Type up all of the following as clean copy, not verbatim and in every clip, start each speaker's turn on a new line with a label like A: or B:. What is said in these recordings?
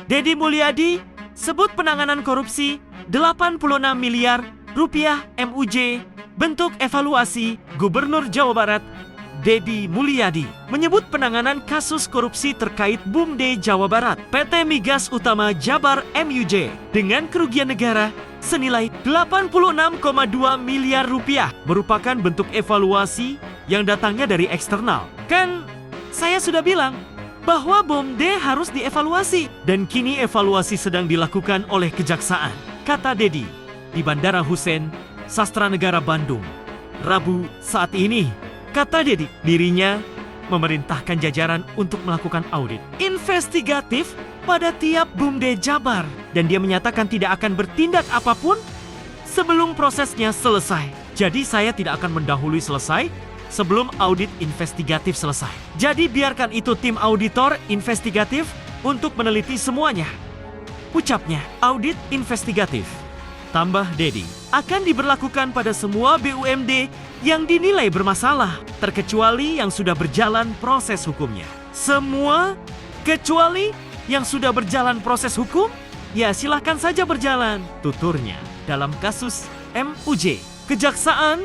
A: Deddy Mulyadi sebut penanganan korupsi 86 miliar rupiah MUJ bentuk evaluasi. Gubernur Jawa Barat Deddy Mulyadi menyebut penanganan kasus korupsi terkait BUMD Jawa Barat PT Migas Utama Jabar MUJ dengan kerugian negara senilai 86,2 miliar rupiah merupakan bentuk evaluasi yang datangnya dari eksternal. Kan saya sudah bilang bahwa BUMD harus dievaluasi dan kini evaluasi sedang dilakukan oleh Kejaksaan, kata Deddy di Bandara Hussein Sastranegara Bandung Rabu saat ini. Kata Deddy, dirinya memerintahkan jajaran untuk melakukan audit investigatif pada tiap BUMD Jabar dan dia menyatakan tidak akan bertindak apapun sebelum prosesnya selesai. Jadi saya tidak akan mendahului selesai sebelum audit investigatif selesai. Jadi biarkan itu tim auditor investigatif untuk meneliti semuanya. Ucapnya, audit investigatif, tambah Deddy, akan diberlakukan pada semua BUMD yang dinilai bermasalah, terkecuali yang sudah berjalan proses hukumnya. Semua kecuali yang sudah berjalan proses hukum, ya silahkan saja berjalan, tuturnya. Dalam kasus MUJ, Kejaksaan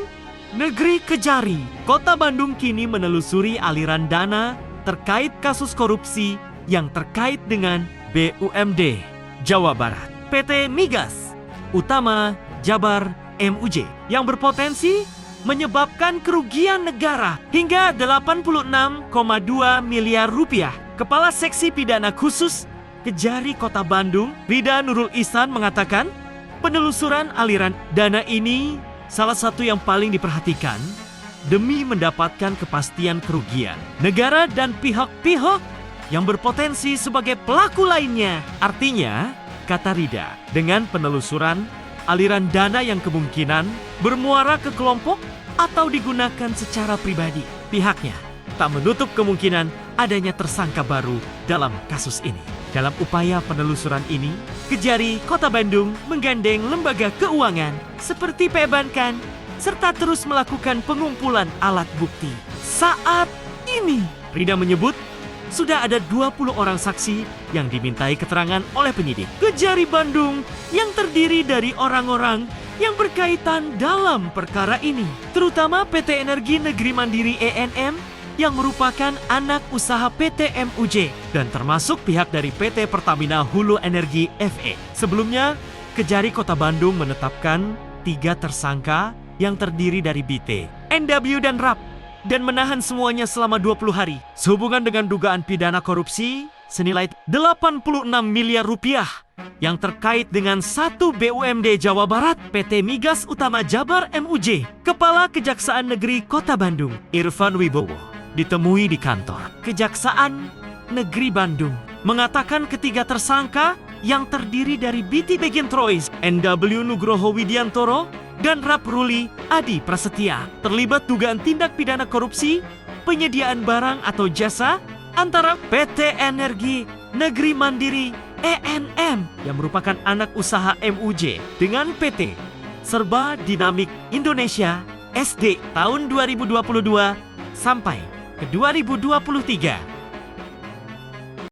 A: Negeri Kejari, Kota Bandung kini menelusuri aliran dana terkait kasus korupsi yang terkait dengan BUMD Jawa Barat, PT Migas Utama Jabar MUJ yang berpotensi menyebabkan kerugian negara hingga 86,2 miliar rupiah. Kepala Seksi Pidana Khusus Kejari Kota Bandung, Rida Nurul Ihsan mengatakan, penelusuran aliran dana ini salah satu yang paling diperhatikan demi mendapatkan kepastian kerugian negara dan pihak-pihak yang berpotensi sebagai pelaku lainnya. Artinya, kata Rida, dengan penelusuran aliran dana yang kemungkinan bermuara ke kelompok atau digunakan secara pribadi, pihaknya tak menutup kemungkinan adanya tersangka baru dalam kasus ini. Dalam upaya penelusuran ini, Kejari Kota Bandung menggandeng lembaga keuangan seperti perbankan serta terus melakukan pengumpulan alat bukti. Saat ini, Rida menyebut sudah ada 20 orang saksi yang dimintai keterangan oleh penyidik Kejari Bandung yang terdiri dari orang-orang yang berkaitan dalam perkara ini, terutama PT Energi Negeri Mandiri ENM yang merupakan anak usaha PT MUJ dan termasuk pihak dari PT Pertamina Hulu Energi FE. Sebelumnya, Kejari Kota Bandung menetapkan 3 tersangka yang terdiri dari BT, NW dan RAP dan menahan semuanya selama 20 hari sehubungan dengan dugaan pidana korupsi senilai 86 miliar rupiah yang terkait dengan satu BUMD Jawa Barat PT Migas Utama Jabar MUJ. Kepala Kejaksaan Negeri Kota Bandung, Irfan Wibowo, ditemui di kantor Kejaksaan Negeri Bandung, mengatakan ketiga tersangka yang terdiri dari BT Bagian Trois, NW Nugroho Widiantoro, dan Rap Ruli Adi Prasetya terlibat dugaan tindak pidana korupsi penyediaan barang atau jasa antara PT Energi Negeri Mandiri ENM yang merupakan anak usaha MUJ dengan PT Serba Dinamik Indonesia SD tahun 2022 sampai ke 2023.